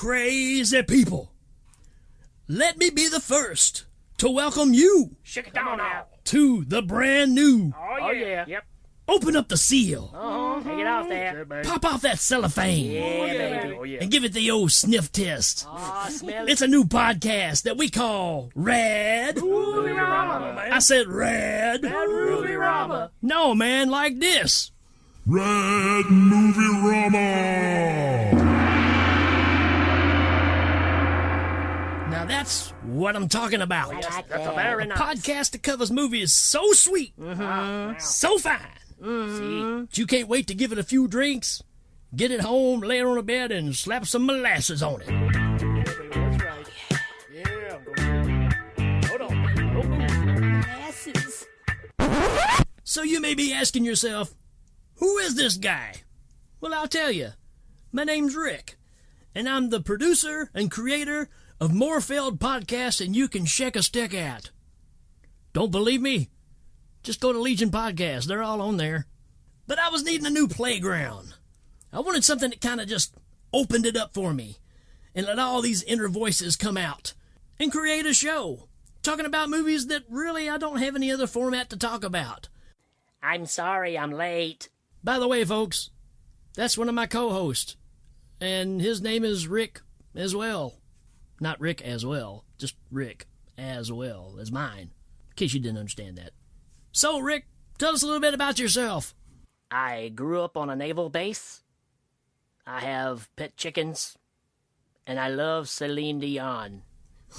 crazy people. Let me be the first to welcome you Shake it down now. to the brand new. Oh, yeah. Yep. Open up the seal. Take it off there. Pop off that cellophane. Yeah, baby. Oh, yeah. And give it the old sniff test. Oh, smell it. It's a new podcast that we call Rad. Movierama, man. I said Rad. Movierama. No, man, like this. Red Movierama! Now that's what I'm talking about. That's a very nice. Podcast that covers movies so sweet, so fine. That you can't wait to give it a few drinks, get it home, lay it on a bed, and slap some molasses on it. That's right. Yeah, hold on. Molasses. So you may be asking yourself, who is this guy? Well, I'll tell you. My name's Rik, and I'm the producer and creator of more failed podcasts than you can shake a stick at. Don't believe me? Just go to Legion Podcast. They're all on there. But I was needing a new playground. I wanted something that kind of just opened it up for me and let all these inner voices come out and create a show talking about movies that really I don't have any other format to talk about. I'm sorry I'm late. By the way, folks, that's one of my co-hosts, and his name is Rik as well. Not Rick as well, just Rik as well as mine, in case you didn't understand that. So, Rik, tell us a little bit about yourself. I grew up on a naval base. I have pet chickens. And I love Celine Dion.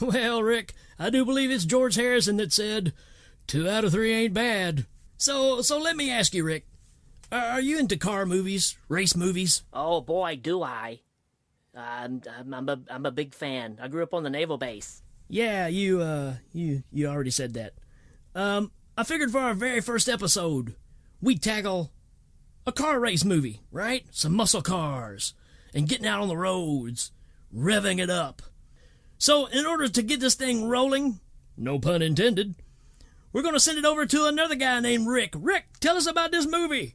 Well, Rik, I do believe it's George Harrison that said, 2 out of 3 ain't bad. So let me ask you, Rik, are you into car movies, race movies? Oh, boy, do I. I'm a big fan. I grew up on the naval base. Yeah, you already said that. I figured for our very first episode, we'd tackle a car race movie, right? Some muscle cars, and getting out on the roads, revving it up. So, in order to get this thing rolling, no pun intended, we're going to send it over to another guy named Rik. Rik, tell us about this movie.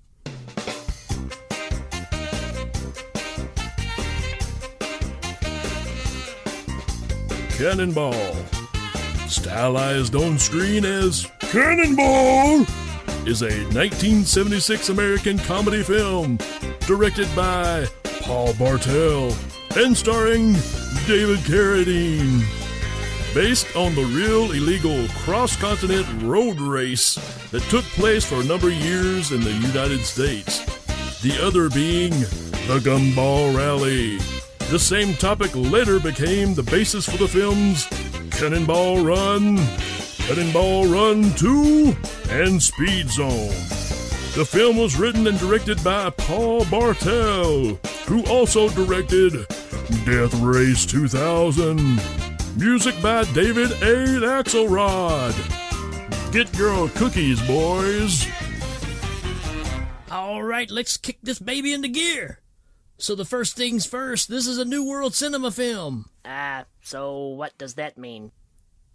Cannonball, stylized on screen as Cannonball, is a 1976 American comedy film directed by Paul Bartel and starring David Carradine. Based on the real illegal cross-continent road race that took place for a number of years in the United States. The other being the Gumball Rally. The same topic later became the basis for the films Cannonball Run, Cannonball Run 2, and Speed Zone. The film was written and directed by Paul Bartel, who also directed Death Race 2000. Music by David A. Axelrod. Get your cookies, boys. All right, let's kick this baby into gear. So the first things first, this is a New World Cinema film. So what does that mean?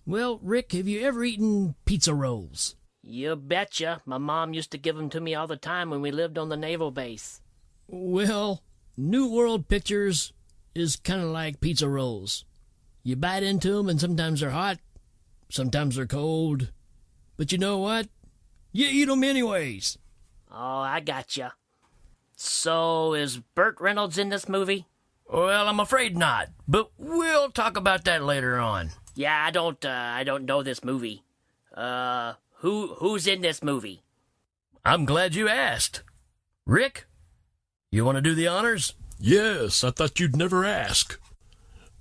Well, Rik, have you ever eaten pizza rolls? You betcha. My mom used to give them to me all the time when we lived on the naval base. Well, New World Pictures is kind of like pizza rolls. You bite into them and sometimes they're hot, sometimes they're cold. But you know what? You eat them anyways. Oh, I gotcha. So, is Burt Reynolds in this movie? Well, I'm afraid not, but we'll talk about that later on. Yeah, I don't know this movie. Who's in this movie? I'm glad you asked. Rik, you want to do the honors? Yes, I thought you'd never ask.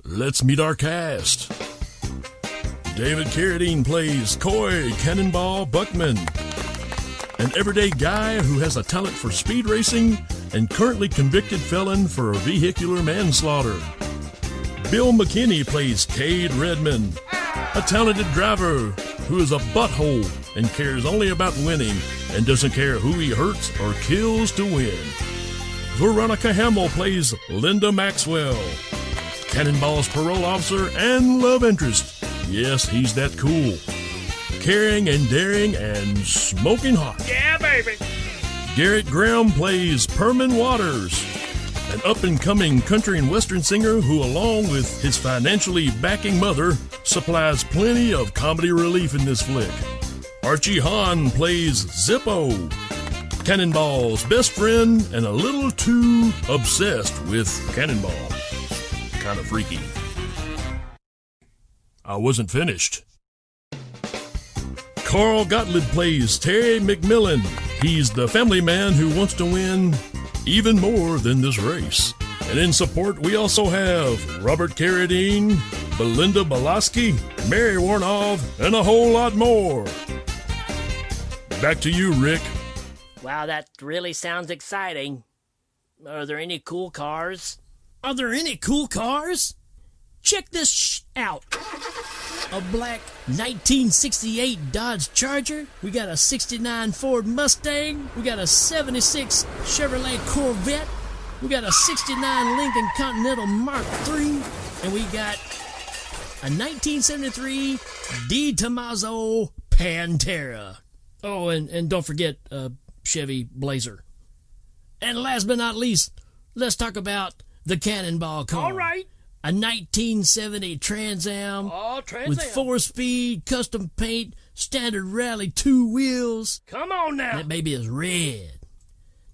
Let's meet our cast. David Carradine plays Coy Cannonball Buckman, an everyday guy who has a talent for speed racing and currently convicted felon for vehicular manslaughter. Bill McKinney plays Cade Redmond, a talented driver who is a butthole and cares only about winning and doesn't care who he hurts or kills to win. Veronica Hamill plays Linda Maxwell, Cannonball's parole officer and love interest. Yes, he's that cool. Caring and daring and smoking hot. Yeah, baby. Garrett Graham plays Perman Waters, an up-and-coming country and western singer who, along with his financially backing mother, supplies plenty of comedy relief in this flick. Archie Hahn plays Zippo, Cannonball's best friend and a little too obsessed with Cannonball. Kind of freaky. I wasn't finished. Carl Gottlieb plays Terry McMillan. He's the family man who wants to win even more than this race. And in support, we also have Robert Carradine, Belinda Balaski, Mary Warnov, and a whole lot more. Back to you, Rick. Wow, that really sounds exciting. Are there any cool cars? Are there any cool cars? Check this out. A black 1968 Dodge Charger. We got a 69 Ford Mustang. We got a 76 Chevrolet Corvette. We got a 69 Lincoln Continental Mark III. And we got a 1973 Di Tommaso Pantera. Oh, and don't forget Chevy Blazer. And last but not least, let's talk about the Cannonball car. All right. A 1970 Trans Am. Oh, Trans Am. With 4-speed, custom paint, standard rally 2 wheels. Come on now. That baby is red.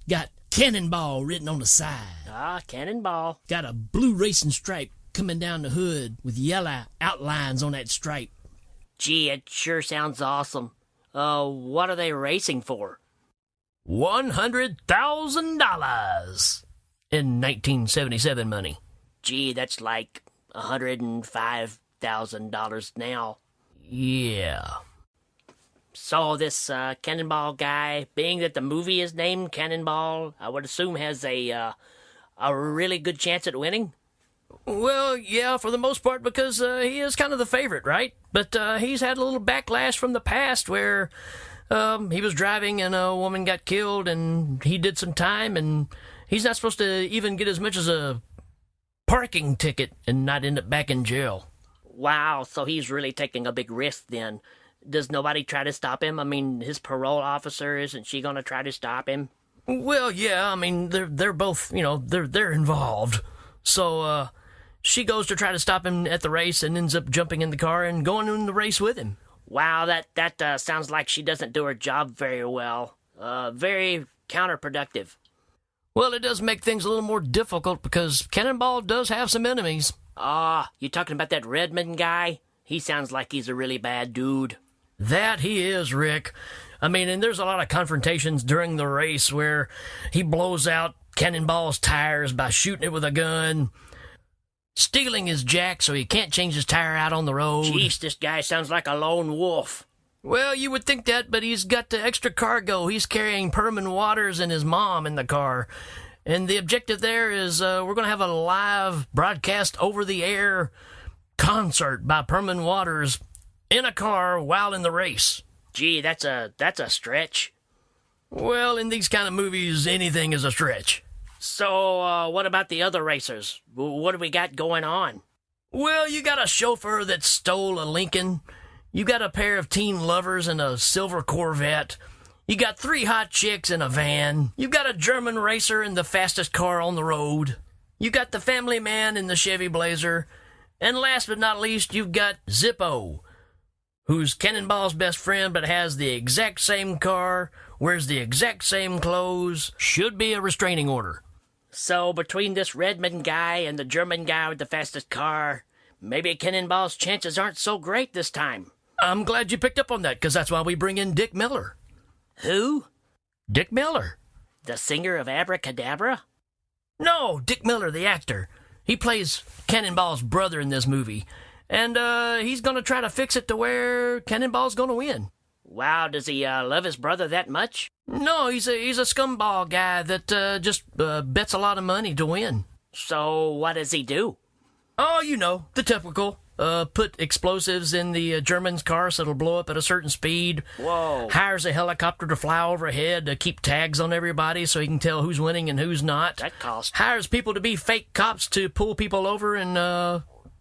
Got Cannonball written on the side. Ah, Cannonball. Got a blue racing stripe coming down the hood with yellow outlines on that stripe. Gee, it sure sounds awesome. What are they racing for? $100,000 in 1977 money. Gee, that's like $105,000 now. Yeah. So this Cannonball guy, being that the movie is named Cannonball, I would assume has a really good chance at winning? Well, yeah, for the most part, because he is kind of the favorite, right? But he's had a little backlash from the past where he was driving and a woman got killed and he did some time and he's not supposed to even get as much as a parking ticket and not end up back in jail. Wow, so he's really taking a big risk then. Does nobody try to stop him? I mean, his parole officer, isn't she going to try to stop him? Well, yeah, I mean, they're both, they're involved. So, she goes to try to stop him at the race and ends up jumping in the car and going in the race with him. Wow, that sounds like she doesn't do her job very well. Very counterproductive. Well, it does make things a little more difficult because Cannonball does have some enemies. You talking about that Redmond guy? He sounds like he's a really bad dude. That he is, Rick. I mean, and there's a lot of confrontations during the race where he blows out Cannonball's tires by shooting it with a gun, stealing his jack so he can't change his tire out on the road. Jeez, this guy sounds like a lone wolf. Well, you would think that, but he's got the extra cargo. He's carrying Perman Waters and his mom in the car. And the objective there is we're going to have a live broadcast over-the-air concert by Perman Waters in a car while in the race. Gee, that's a stretch. Well, in these kind of movies, anything is a stretch. So, what about the other racers? What do we got going on? Well, you got a chauffeur that stole a Lincoln. You got a pair of teen lovers in a silver Corvette. You got 3 hot chicks in a van. You got a German racer in the fastest car on the road. You got the family man in the Chevy Blazer. And last but not least, you've got Zippo, who's Cannonball's best friend but has the exact same car, wears the exact same clothes, should be a restraining order. So, between this Redmond guy and the German guy with the fastest car, maybe Cannonball's chances aren't so great this time. I'm glad you picked up on that, because that's why we bring in Dick Miller. Who? Dick Miller. The singer of Abracadabra? No, Dick Miller, the actor. He plays Cannonball's brother in this movie. And he's going to try to fix it to where Cannonball's going to win. Wow, does he love his brother that much? No, he's a scumball guy that just bets a lot of money to win. So what does he do? Oh, the typical. Put explosives in the German's car so it'll blow up at a certain speed. Whoa. Hires a helicopter to fly overhead to keep tags on everybody so he can tell who's winning and who's not. That costs. Hires people to be fake cops to pull people over and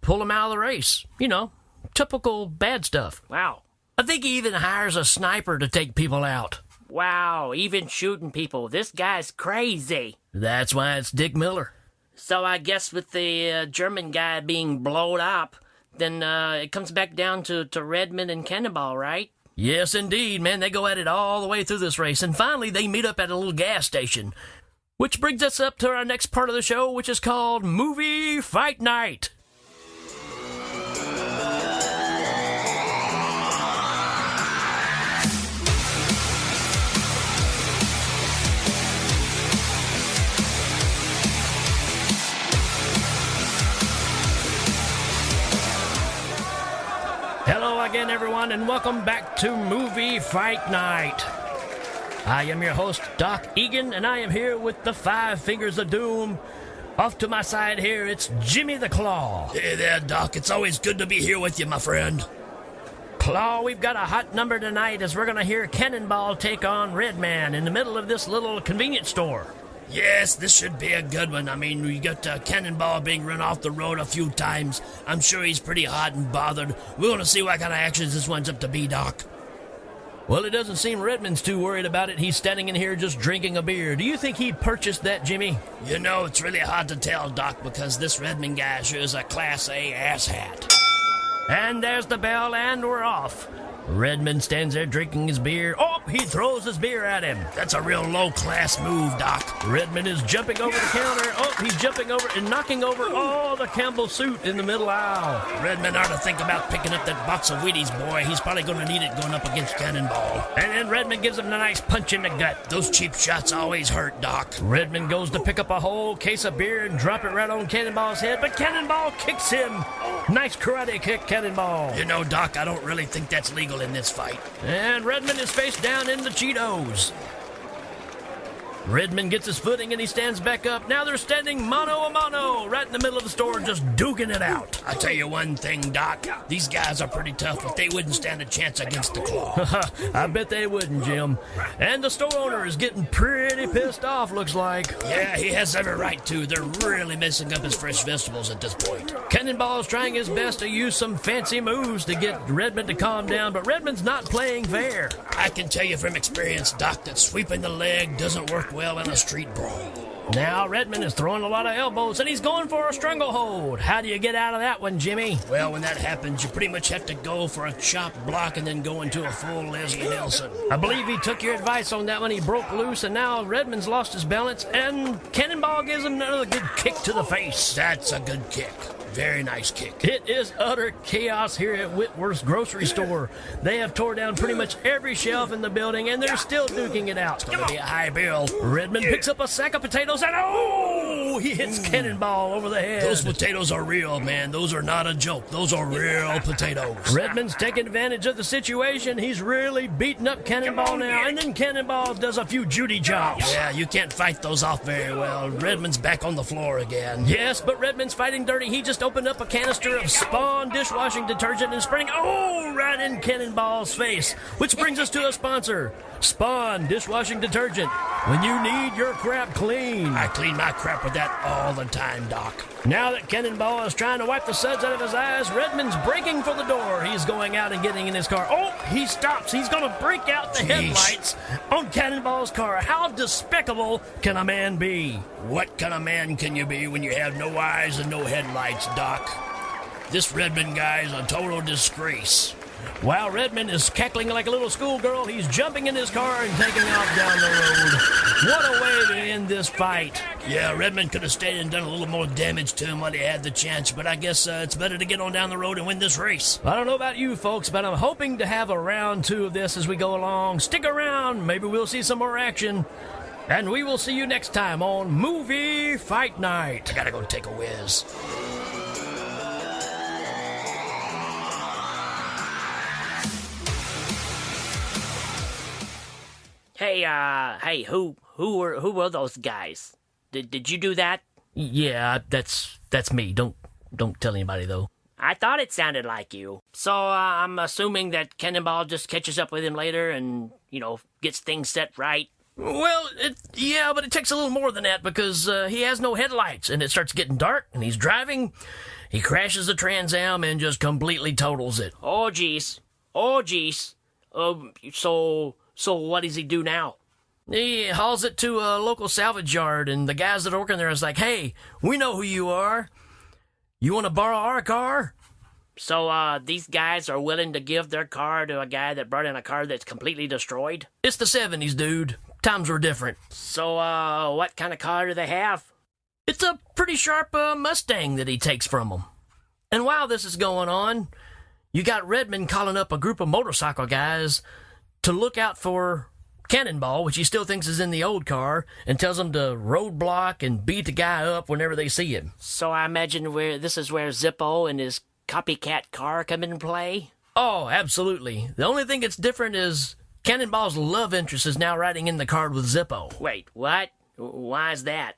pull them out of the race. Typical bad stuff. Wow. I think he even hires a sniper to take people out. Wow, even shooting people. This guy's crazy. That's why it's Dick Miller. So I guess with the German guy being blown up, then it comes back down to Redmond and Cannonball, right? Yes, indeed, man. They go at it all the way through this race, and finally they meet up at a little gas station. Which brings us up to our next part of the show, which is called Movie Fight Night. Hello again, everyone, and welcome back to Movie Fight Night. I am your host, Doc Egan, and I am here with the Five Fingers of Doom. Off to my side here, it's Jimmy the Claw. Hey there, Doc. It's always good to be here with you, my friend. Claw, we've got a hot number tonight as we're going to hear Cannonball take on Redman in the middle of this little convenience store. Yes, this should be a good one. I mean, we got Cannonball being run off the road a few times. I'm sure he's pretty hot and bothered. We're going to see what kind of actions this one's up to be, Doc. Well, it doesn't seem Redman's too worried about it. He's standing in here just drinking a beer. Do you think he purchased that, Jimmy? You know, it's really hard to tell, Doc, because this Redmond guy sure is a Class A asshat. And there's the bell, and we're off. Redmond stands there drinking his beer. Oh, he throws his beer at him. That's a real low-class move, Doc. Redmond is jumping over the counter. Oh, he's jumping over and knocking over the Campbell suit in the middle aisle. Redmond ought to think about picking up that box of Wheaties, boy. He's probably going to need it going up against Cannonball. And then Redmond gives him a nice punch in the gut. Those cheap shots always hurt, Doc. Redmond goes to pick up a whole case of beer and drop it right on Cannonball's head, but Cannonball kicks him. Nice karate kick, Cannonball. You know, Doc, I don't really think that's legal in this fight. And Redmond is face down in the Cheetos. Redmond gets his footing and he stands back up. Now they're standing mano a mano right in the middle of the store just duking it out. I tell you one thing, Doc. These guys are pretty tough, but they wouldn't stand a chance against the Claw. I bet they wouldn't, Jim. And the store owner is getting pretty pissed off, looks like. Yeah, he has every right to. They're really messing up his fresh vegetables at this point. Cannonball is trying his best to use some fancy moves to get Redmond to calm down, but Redmond's not playing fair. I can tell you from experience, Doc, that sweeping the leg doesn't work well in a street brawl. Now Redmond is throwing a lot of elbows and he's going for a stranglehold. How do you get out of that one, Jimmy? Well, when that happens, you pretty much have to go for a chop block and then go into a full Leslie Nelson. I believe he took your advice on that one. He broke loose and now Redmond's lost his balance and Cannonball gives him another good kick to the face. That's a good kick. Very nice kick. It is utter chaos here at Whitworth's grocery store. They have tore down pretty much every shelf in the building, and they're still duking it out. It's going to be a high bill. Redmond picks up a sack of potatoes, and he hits Cannonball over the head. Those potatoes are real, man. Those are not a joke. Those are real potatoes. Redmond's taking advantage of the situation. He's really beating up Cannonball now, and then Cannonball does a few Judy chops. Yeah, you can't fight those off very well. Redmond's back on the floor again. Yes, but Redmond's fighting dirty. He just opened up a canister of Spawn dishwashing detergent and spraying right in Cannonball's face. Which brings us to a sponsor, Spawn dishwashing detergent. When you need your crap clean. I clean my crap with that all the time, Doc. Now that Cannonball is trying to wipe the suds out of his eyes, Redmond's breaking for the door. He's going out and getting in his car. Oh, he stops. He's going to break out the headlights on Cannonball's car. How despicable can a man be? What kind of man can you be when you have no eyes and no headlights, Doc? This Redmond guy is a total disgrace. While Redmond is cackling like a little schoolgirl, he's jumping in his car and taking off down the road. What a way to end this fight. Yeah, Redmond could have stayed and done a little more damage to him while he had the chance, but I guess it's better to get on down the road and win this race. I don't know about you folks, but I'm hoping to have a round 2 of this as we go along. Stick around, maybe we'll see some more action. And we will see you next time on Movie Fight Night. I gotta go take a whiz. Hey, who were those guys? Did you do that? Yeah, that's me. Don't tell anybody though. I thought it sounded like you. So I'm assuming that Cannonball just catches up with him later and, gets things set right. Well, but it takes a little more than that because he has no headlights and it starts getting dark and he's driving. He crashes the Trans Am and just completely totals it. Oh, jeez. So what does he do now? He hauls it to a local salvage yard, and the guys that are working there is like, hey, we know who you are. You want to borrow our car? So, these guys are willing to give their car to a guy that brought in a car that's completely destroyed? It's the 70s, dude. Times were different. So, what kind of car do they have? It's a pretty sharp Mustang that he takes from them. And while this is going on, you got Redmond calling up a group of motorcycle guys to look out for Cannonball, which he still thinks is in the old car, and tells them to roadblock and beat the guy up whenever they see him. So I imagine this is where Zippo and his copycat car come into play? Oh, absolutely. The only thing that's different is Cannonball's love interest is now riding in the car with Zippo. Wait, what? Why is that?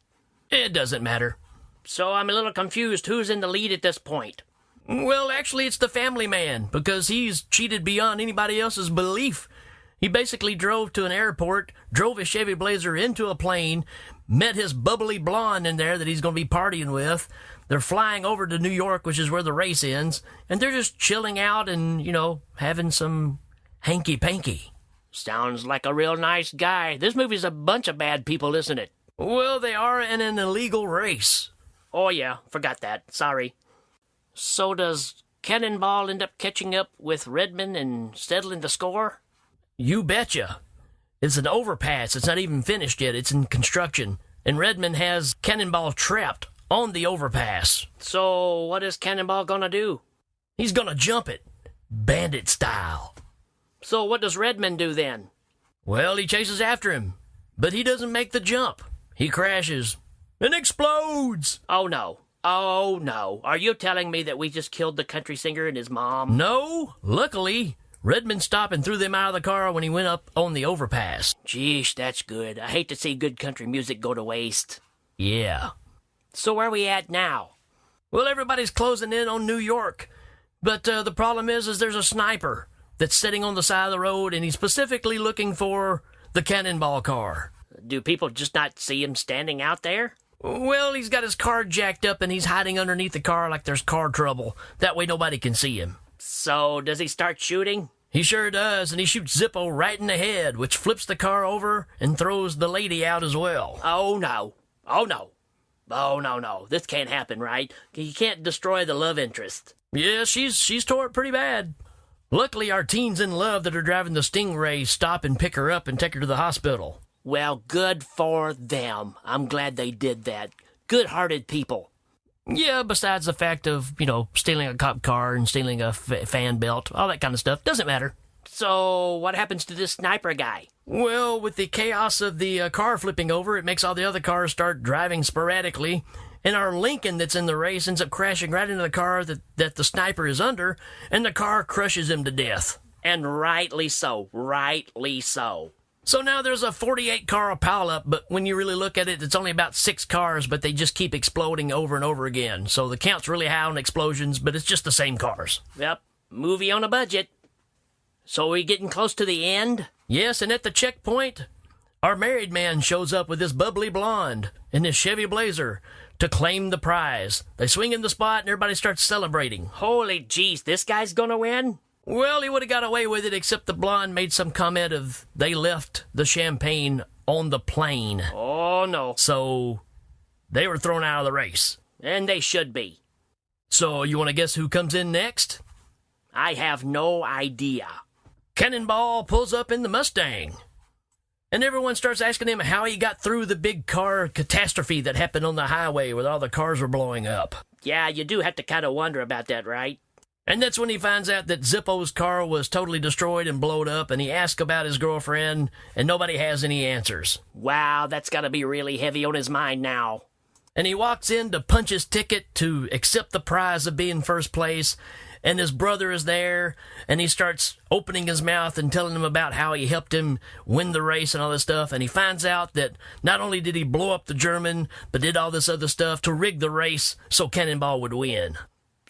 It doesn't matter. So I'm a little confused. Who's in the lead at this point? Well, actually, it's the family man, because he's cheated beyond anybody else's belief. He basically drove to an airport, drove his Chevy Blazer into a plane, met his bubbly blonde in there that he's going to be partying with. They're flying over to New York, which is where the race ends, and they're just chilling out and, having some hanky-panky. Sounds like a real nice guy. This movie's a bunch of bad people, isn't it? Well, they are in an illegal race. Oh, yeah, forgot that. Sorry. So does Cannonball end up catching up with Redmond and settling the score? You betcha. It's an overpass. It's not even finished yet. It's in construction. And Redmond has Cannonball trapped on the overpass. So what is Cannonball gonna do? He's gonna jump it, bandit style. So what does Redmond do then? Well, he chases after him, but he doesn't make the jump. He crashes and explodes. Oh, no. Oh, no. Are you telling me that we just killed the country singer and his mom? No. Luckily, Redmond stopped and threw them out of the car when he went up on the overpass. Geesh, that's good. I hate to see good country music go to waste. Yeah. So where are we at now? Well, everybody's closing in on New York. But the problem is there's a sniper that's sitting on the side of the road, and he's specifically looking for the Cannonball car. Do people just not see him standing out there? Well, he's got his car jacked up, and he's hiding underneath the car like there's car trouble. That way nobody can see him. So, does he start shooting? He sure does, and he shoots Zippo right in the head, which flips the car over and throws the lady out as well. Oh, no. Oh, no. Oh, no. This can't happen, right? You can't destroy the love interest. Yeah, she's tore it pretty bad. Luckily, our teens in love that are driving the Stingray stop and pick her up and take her to the hospital. Well, good for them. I'm glad they did that. Good-hearted people. Yeah, besides the fact of, stealing a cop car and stealing a fan belt, all that kind of stuff. Doesn't matter. So, what happens to this sniper guy? Well, with the chaos of the car flipping over, it makes all the other cars start driving sporadically, and our Lincoln that's in the race ends up crashing right into the car that the sniper is under, and the car crushes him to death. And rightly so. Rightly so. So now there's a 48-car pileup, but when you really look at it, it's only about 6 cars, but they just keep exploding over and over again. So the count's really high on explosions, but it's just the same cars. Yep, movie on a budget. So are we getting close to the end? Yes, and at the checkpoint, our married man shows up with his bubbly blonde in his Chevy Blazer to claim the prize. They swing in the spot, and everybody starts celebrating. Holy jeez, this guy's gonna win? Well, he would have got away with it, except the blonde made some comment of they left the champagne on the plane. Oh, no. So they were thrown out of the race. And they should be. So you want to guess who comes in next? I have no idea. Cannonball pulls up in the Mustang. And everyone starts asking him how he got through the big car catastrophe that happened on the highway where all the cars were blowing up. Yeah, you do have to kind of wonder about that, right? And that's when he finds out that Zippo's car was totally destroyed and blowed up, and he asks about his girlfriend, and nobody has any answers. Wow, that's got to be really heavy on his mind now. And he walks in to punch his ticket to accept the prize of being first place, and his brother is there, and he starts opening his mouth and telling him about how he helped him win the race and all this stuff, and he finds out that not only did he blow up the German, but did all this other stuff to rig the race so Cannonball would win.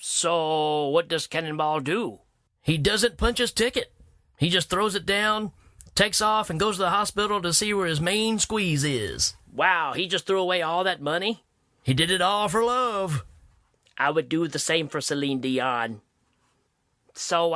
So, what does Cannonball do? He doesn't punch his ticket. He just throws it down, takes off, and goes to the hospital to see where his main squeeze is. Wow, he just threw away all that money? He did it all for love. I would do the same for Celine Dion. So,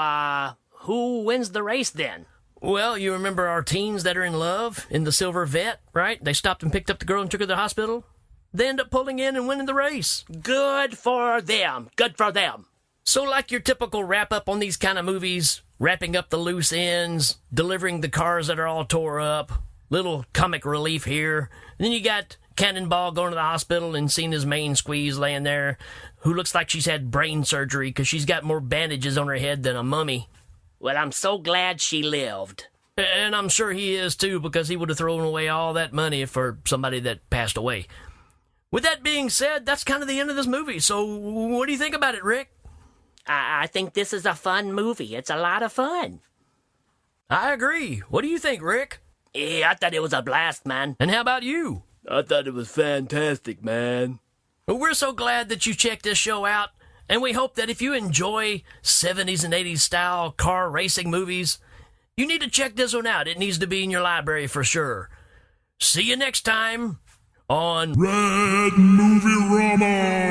who wins the race then? Well, you remember our teens that are in love in the silver vet, right? They stopped and picked up the girl and took her to the hospital. They end up pulling in and winning the race. Good for them. Good for them. So like your typical wrap-up on these kind of movies, wrapping up the loose ends, delivering the cars that are all tore up, little comic relief here. And then you got Cannonball going to the hospital and seeing his main squeeze laying there, who looks like she's had brain surgery because she's got more bandages on her head than a mummy. Well, I'm so glad she lived. And I'm sure he is too, because he would have thrown away all that money for somebody that passed away. With that being said, that's kind of the end of this movie. So what do you think about it, Rik? I think this is a fun movie. It's a lot of fun. I agree. What do you think, Rik? Yeah, I thought it was a blast, man. And how about you? I thought it was fantastic, man. Well, we're so glad that you checked this show out, and we hope that if you enjoy 70s and 80s style car racing movies, you need to check this one out. It needs to be in your library for sure. See you next time on Red Movierama!